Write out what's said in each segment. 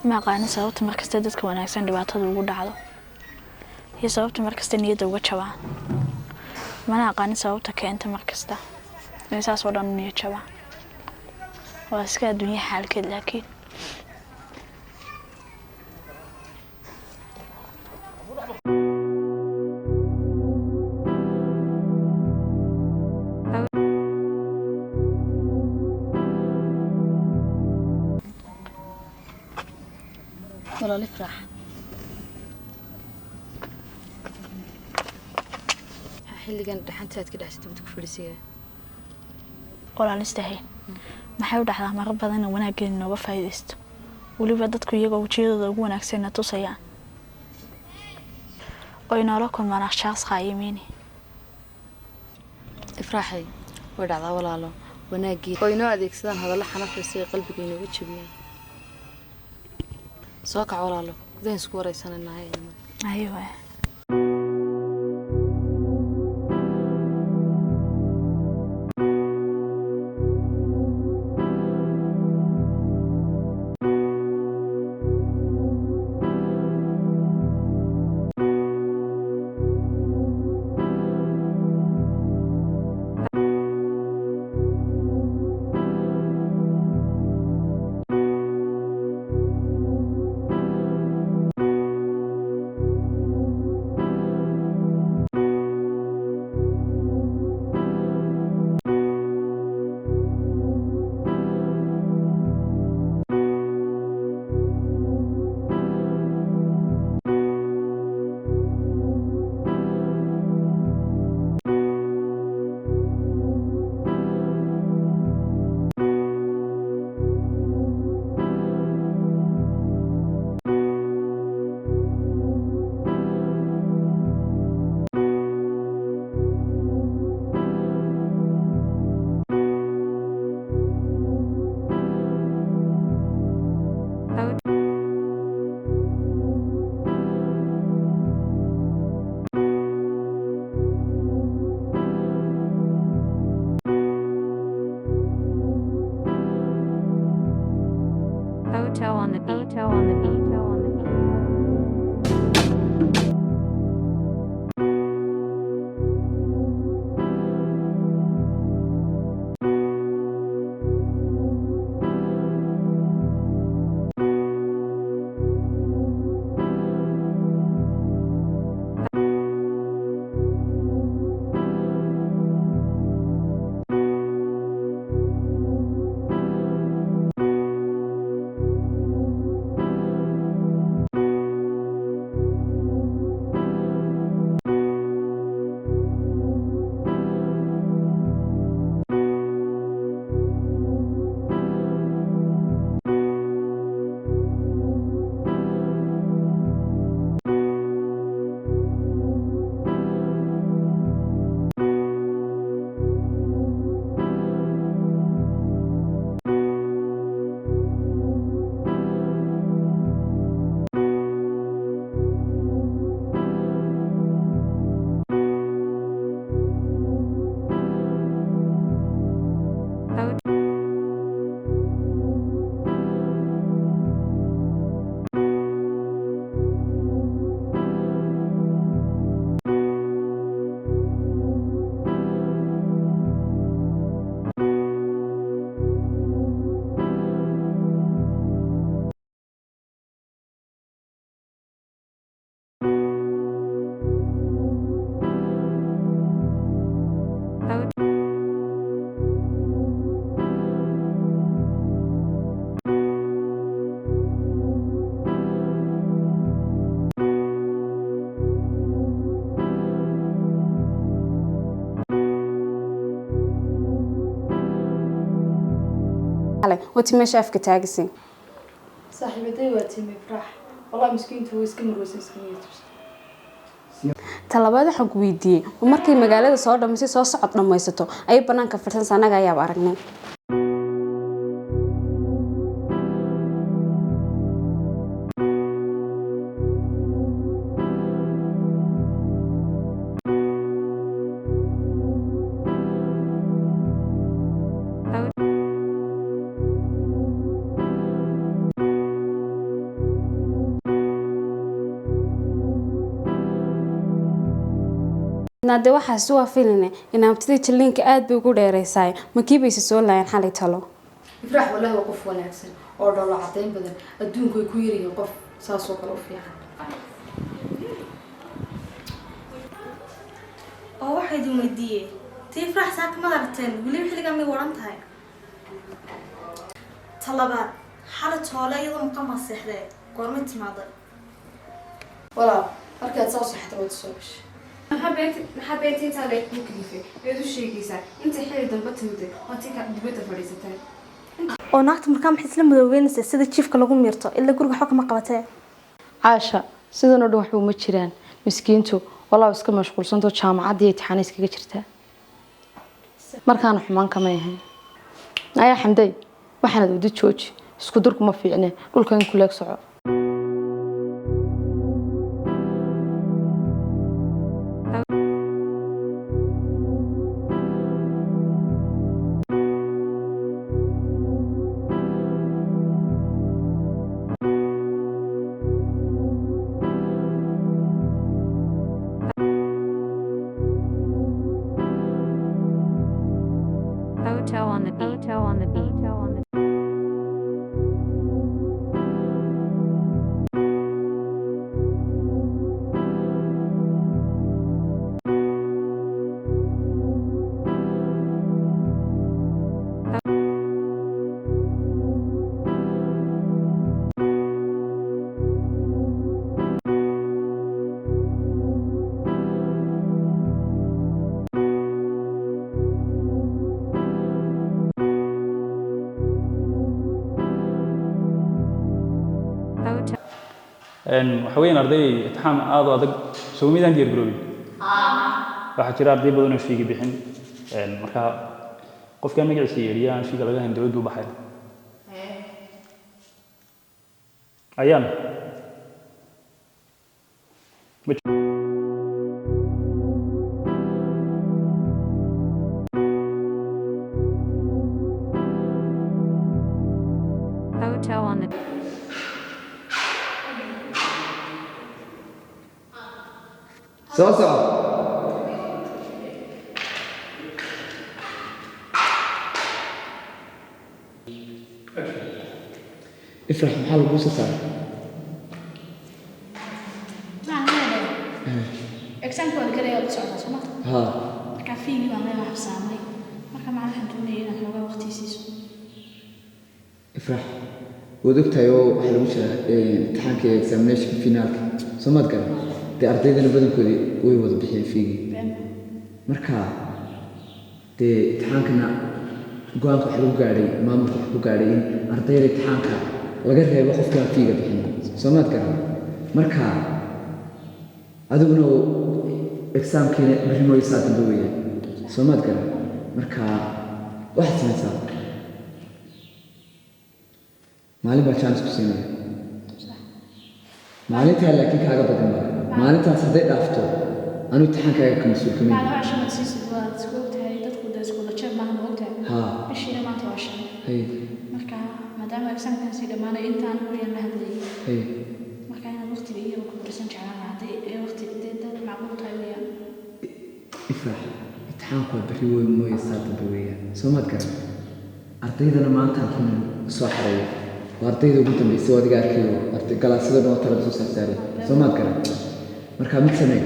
ما aqaanin sababta markasta dadka wanaagsan dhibaatada ugu dhacdo iyo sababta markasta niyada uga jabaan mana aqaanin sababta keenta markasta insaas oo dhan niyad jabaan waa iska adduunyo xaalkeed laakiin ولا نفرح xilligan dhaxantaad ka dhaxsatay mid ku fadhiisay walaalistahay maxay u dhaxdaa marar badan wanaaggeena nooga faa'iideysto waliba dadku iyaga wajiyadooda ugu wanaagsan tusayaan oo inoo kulmaan ashkhas qaayimiin ifraaxay way dhacdaa walaalo wanaagii oo inoo adeegsadaan hadallo xanafaysa qalbiga inooga jabiyaan soo kac walaalo gudaha isku wareysananahay aywa Hotel on the beat. Hotel on the beat. Hotel on the beat. وتي ماشي افك تاغسي صاحبتي واتي مفرح والله مسكينته هو iska marwaysanayay talabaad waxaan ku weydiiyay markay magaalada soo dhamaysay soo socod dhamaysato ay banaanka fadhisan sanaga ayaa aragnay naade waxaas waa filine inaabtida jilliinka aad bay ugu dheeraysaay makiibaysa soo laayeen xalay talo ifraax wallahi waa qof wanaagsan oo dholo cadeyn badan adduunku ay ku yaryihiin qof saas oo kale u fiican oo waxay idin weydiiyey tii ifraax saaka ma aragteen weli xilligan may waran tahay talabaad xalay toole iyadoo maqan seexdee goormay timaaday walaal markaad soo saxdo wad soo gashay maxaa beetiintaa leeg ku kalifay eed u sheegaysaa inta xilli dambe timide waa tii ka dibadda fadhiisatay oo naagta markaa maxay isla madoobeynaysaa sida jiifka lagu miirto ilaa guriga xog kama qabatee caasha sidan oo dhan waxba uma jiraan miskiintu walaa iska mashquulsanto jaamacaddii imtixaan iskaga jirtaa markaana xumaan kama yahay ayaa xamday waxaanad wadi jooji isku durku ma fiicne dhulka in kuleeg soco Hotel on the beat. Hotel on the beat. Hotel on the beat. waxa weeyaan arday imtixaan aad u adag soo midaan diyaar garoobin waxaa jira arday badan oo fiigi bixin marka qofka magaciisa yeeriya aan fiiga laga hayn dawladdu u baxay ayaan Hotel on the beat. soo soco ifrax maxaa lagu soo saaray example kale oo socda soo ma ha marka fiigi baan leeyahay xasaamay marka macnaheedu doonaya inaan xogaa waqti siiso ifrax waad ogtahay oo waxaa lagu jira imtixaanka examination finaalka soo maad garan dee ardaydana badankoodii way wada bixiyeen fiigii marka dee imtixaankana go-aanka waxa lagu gaadhay maamulka waxa ku gaadhay in ardayda imtixaanka laga reebo qofkaan fiiga bixin soo maad garan marka adiguna exaamkiina berri mooy saa dambe weeyaan soo maad garan marka waxaad samaysaa maalin baa chance ku siinaya maalintaa laakiin kaaga badan baa maalintaas hadday dhaafto anuu imtixaankaaga ka mas-uul kamid macnaha shan siisid waa isku ogtahay dadku da isku lajab maaha ma ogtahay haa bishiina maanta waa shan hay marka maadaama exaamkaasi dhammaanay intaan hooyan la hadlayay hay marka inaad waqtiga iyaba ku barisan jeclaan hadday ee waqti dad macquul tahay weeyaan ifrax imtixaanku waa berri weyn mooye saa dambe weeyaan soo maad garan ardaydana maantaan kun soo xareeyo waa ardayda ugu dambeysay oo adiga arkayo galaasyada dhan oo talada soo saarsaaray soo maad garan marka mid samee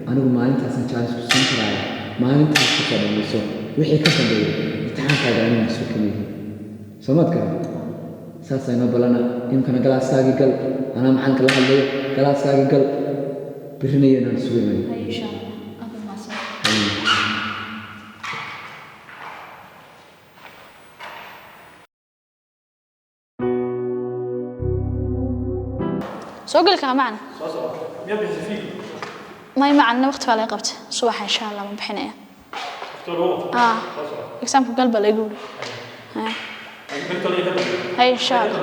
anigu maalintaasaan challenge ku siin karaayo maalintaas ku soo dhammayso wixii ka dambeeya imtixaankaaga anigu mas-uul kama yihiin soo maad garan saasay noo balana imkana galaaskaagii gal anaa macalinka la hadlayo galaaskaagii gal berrina iyanaan isugu imanin hay insha allah aad u mahadsan soo gali karaa macna may macna waqti baa laga qabtay subaxa insha allah ma bixinaya example gal baa lagu hay insha allah